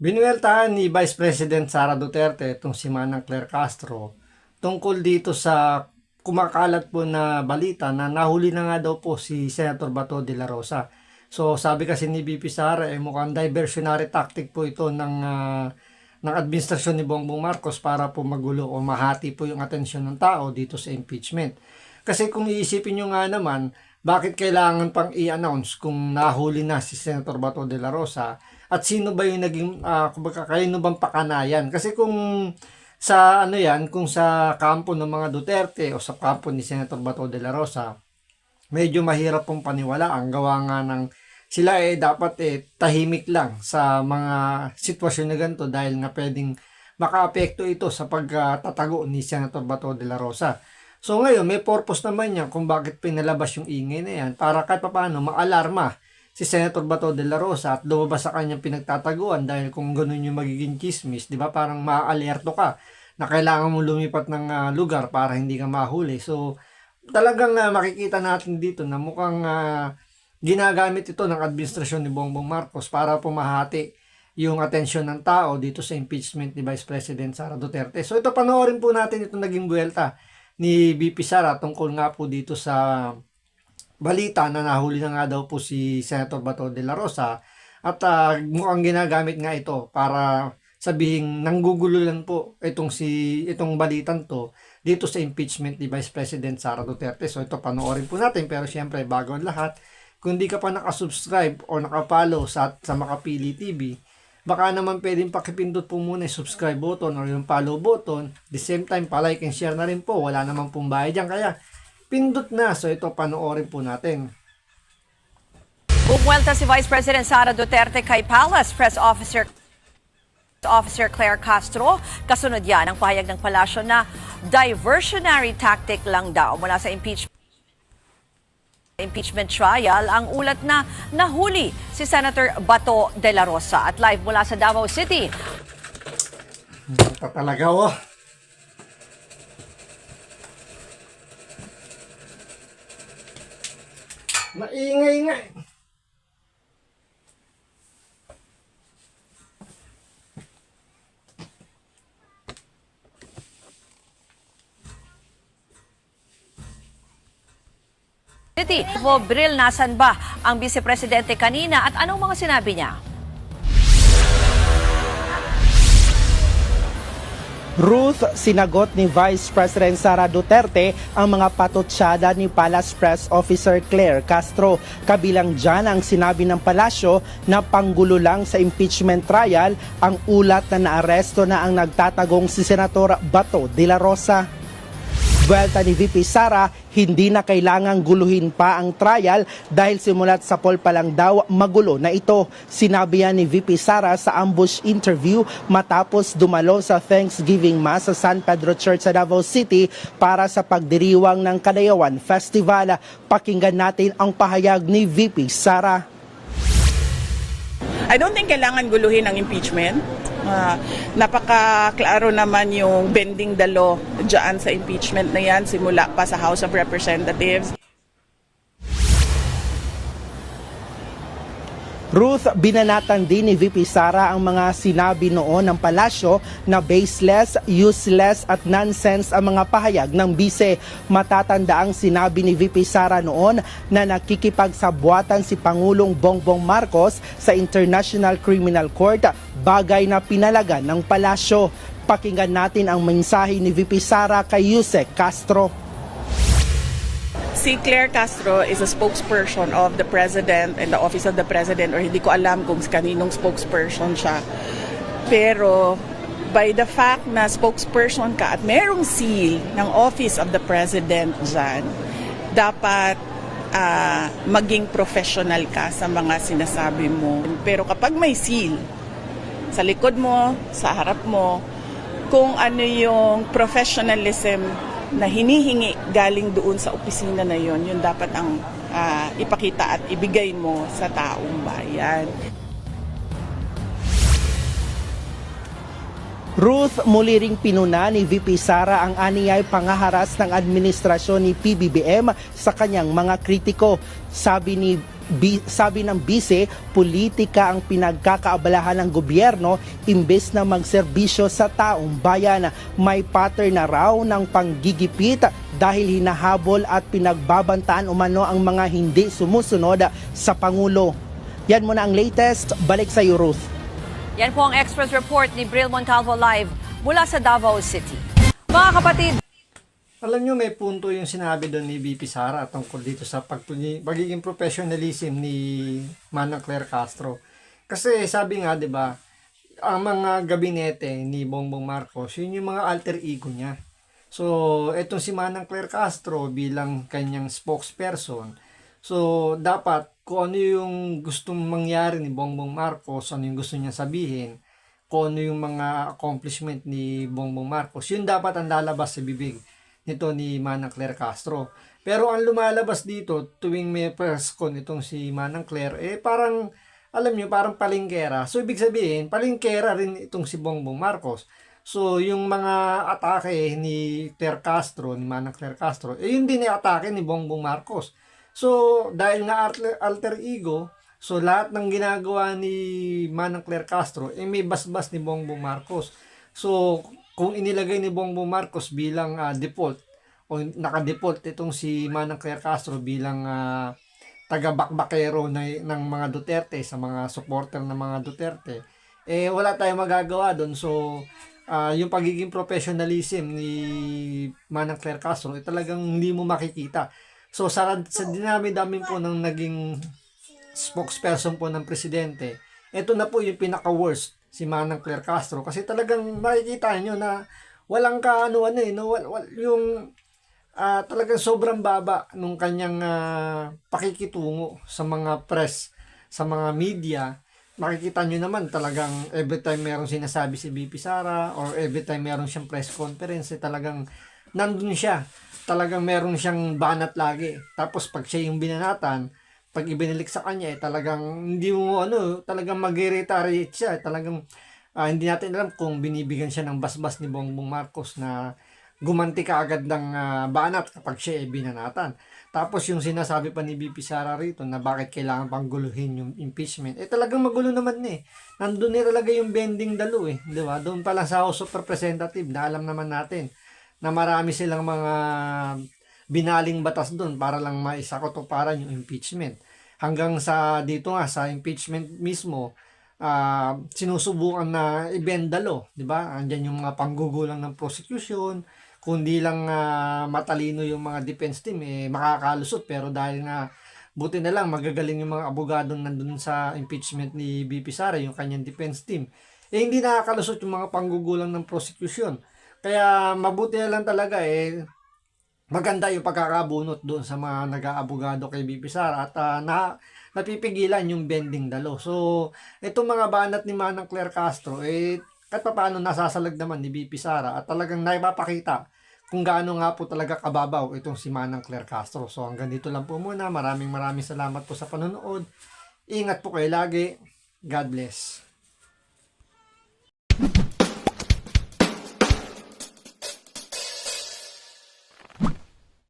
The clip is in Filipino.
Binueltahan ni Vice President Sara Duterte itong si Manang Claire Castro tungkol dito sa kumakalat po na balita na nahuli na nga daw po si Senator Bato de la Rosa. So sabi kasi ni VP Sara, mukhang diversionary tactic po ito ng administrasyon ni Bongbong Marcos para po magulo o mahati po yung atensyon ng tao dito sa impeachment. Kasi kung iisipin nyo nga naman, bakit kailangan pang i-announce kung nahuli na si Senator Bato de la Rosa at sino ba yung naging kaino bang pakanayan? Kasi kung sa kung sa kampo ng mga Duterte o sa kampo ni Senator Bato de la Rosa, medyo mahirap pong paniwalaan. Gawa nga ng sila dapat tahimik lang sa mga sitwasyon na ganito dahil nga pwedeng makaapekto ito sa pagtatago ni Senator Bato de la Rosa. So ngayon, may purpose naman yan kung bakit pinalabas yung ingay na yan para kahit paano maalarma si Senator Bato de la Rosa at lumabas sa kanyang pinagtataguan dahil kung ganun yung magiging chismis, di ba, parang maa-alerto ka na kailangan mo lumipat ng lugar para hindi ka mahuli. So talagang makikita natin dito na mukhang ginagamit ito ng administrasyon ni Bongbong Marcos para pumahati yung atensyon ng tao dito sa impeachment ni Vice President Sara Duterte. So ito, panoorin po natin itong naging buwelta ni VP Sara tungkol nga po dito sa balita na nahuli na nga daw po si Senator Bato de la Rosa at mukhang ginagamit nga ito para sabihing nanggugululan po itong balitan to dito sa impeachment ni Vice President Sara Duterte. So ito, panoorin po natin, pero syempre bago ang lahat, kung di ka pa nakasubscribe o nakapollow sa Makapili TV, baka naman pwedeng pakipindot po muna yung subscribe button or yung follow button. The same time, palike and share na rin po. Wala naman pong bayad dyan. Kaya, pindot na. So, ito, panoorin po natin. Bumuelta si Vice President Sara Duterte kay Palace Press Officer Claire Castro. Kasunod yan ang pahayag ng palasyo na diversionary tactic lang daw mula sa impeachment trial ang ulat na nahuli si Senator Bato de la Rosa. At live mula sa Davao City. Ito talaga, oh. Maingay nga. City. Bril, nasan ba ang Vice Presidente kanina at anong mga sinabi niya? Ruth, sinagot ni Vice President Sara Duterte ang mga patutsada ni Palace Press Officer Claire Castro. Kabilang dyan ang sinabi ng palasyo na panggulo lang sa impeachment trial ang ulat na naaresto na ang nagtatagong si Senator Bato de la Rosa. Buwelta ni VP Sara, hindi na kailangang guluhin pa ang trial dahil simulat sa poll pa lang daw magulo na ito. Sinabi yan ni VP Sara sa ambush interview matapos dumalo sa Thanksgiving Mass sa San Pedro Church sa Davao City para sa pagdiriwang ng Kadayawan Festival. Pakinggan natin ang pahayag ni VP Sara. I don't think kailangan guluhin ang impeachment. Napaka-klaro naman yung bending the law dyan sa impeachment na yan simula pa sa House of Representatives. Ruth, binanatan din ni VP Sara ang mga sinabi noon ng palasyo na baseless, useless at nonsense ang mga pahayag ng bise. Matatanda ang sinabi ni VP Sara noon na nakikipagsabuatan si Pangulong Bongbong Marcos sa International Criminal Court, bagay na pinalagan ng palasyo. Pakinggan natin ang mensahe ni VP Sara kay Yusek Castro. Si Claire Castro is a spokesperson of the President and the Office of the President, or hindi ko alam kung kaninong spokesperson siya. Pero by the fact na spokesperson ka at merong seal ng Office of the President dyan, dapat maging professional ka sa mga sinasabi mo. Pero kapag may seal sa likod mo, sa harap mo, kung ano yung professionalism na hinihingi galing doon sa opisina na yon, yun dapat ang ipakita at ibigay mo sa taong bayan. Ruth, muli ring pinuna ni VP Sara ang aniyay pangaharas ng administrasyon ni PBBM sa kanyang mga kritiko. Sabi ni Sabi ng bise, politika ang pinagkakaabalahan ng gobyerno imbes na magserbisyo sa taong bayan. May pattern na raw ng panggigipit dahil hinahabol at pinagbabantaan umano ang mga hindi sumusunod sa Pangulo. Yan muna ang latest. Balik sa iyo, Ruth. Yan po ang Express Report ni Bril Montalvo live mula sa Davao City. Mga kapatid, Alam nyo, may punto yung sinabi doon ni VP Sara tungkol dito sa pagiging professionalism ni Manang Claire Castro. Kasi sabi nga, di ba, ang mga gabinete ni Bongbong Marcos, yun yung mga alter ego niya. So, etong si Manang Claire Castro bilang kanyang spokesperson, so dapat kung ano yung gustong mangyari ni Bongbong Marcos, ano yung gusto niya sabihin, kung ano yung mga accomplishment ni Bongbong Marcos, yun dapat ang lalabas sa bibig nito ni Manang Claire Castro. Pero ang lumalabas dito tuwing may press con itong si Manang Claire, parang, alam nyo, parang palingkera. So, ibig sabihin, palingkera rin itong si Bongbong Marcos. So, yung mga atake ni Claire Castro, ni Manang Claire Castro, yun din yung atake ni Bongbong Marcos. So, dahil nga alter ego, so lahat ng ginagawa ni Manang Claire Castro, may basbas ni Bongbong Marcos. So, kung inilagay ni Bongbong Marcos bilang default o naka-default itong si Manang Claire Castro bilang taga-bakbakero ng mga Duterte sa mga supporter ng mga Duterte, wala tayong magagawa doon. So, yung pagiging professionalism ni Manang Claire Castro talagang hindi mo makikita. So, sa dinami-dami po ng naging spokesperson po ng presidente, ito na po yung pinaka-worst, si Manang Claire Castro, kasi talagang makikita nyo na walang yung talagang sobrang baba nung kanyang pakikitungo sa mga press, sa mga media. Makikita nyo naman talagang every time merong sinasabi si VP Sara or every time merong siyang press conference, talagang nandun siya. Talagang meron siyang banat lagi. Tapos pag siya yung binanatan, pag ibinilik sa kanya, talagang hindi mo talagang mag-retaliate siya. Talagang hindi natin alam kung binibigyan siya ng basbas ni Bongbong Marcos na gumanti ka agad ng banat kapag siya binanatan. Tapos yung sinasabi pa ni VP Sara rito na bakit kailangan pang guluhin yung impeachment, talagang magulo naman Nandun talaga yung bending dalo di ba? Doon pa lang sa House of Representative na alam naman natin na marami silang mga binaling batas doon para lang maisakotuparan yung impeachment. Hanggang sa dito nga sa impeachment mismo, sinusubukan na ibendalo, di ba? Andiyan yung mga panggugulang ng prosecution, kundi lang matalino yung mga defense team, makakalusot. Pero dahil nga, buti na lang, magagaling yung mga abogadong nandun sa impeachment ni BP Sara, yung kanyang defense team. Hindi nakakalusot yung mga panggugulang ng prosecution. Kaya mabuti na lang talaga maganda yung pagkakabunot doon sa mga nag-aabogado kay BP Sara at napipigilan yung bending dalo. So, itong mga banat ni Manang Claire Castro, kahit paano nasasalag naman ni BP Sara at talagang naipapakita kung gaano nga po talaga kababaw itong si Manang Claire Castro. So, hanggang dito lang po muna. Maraming salamat po sa panonood. Ingat po kayo lagi. God bless.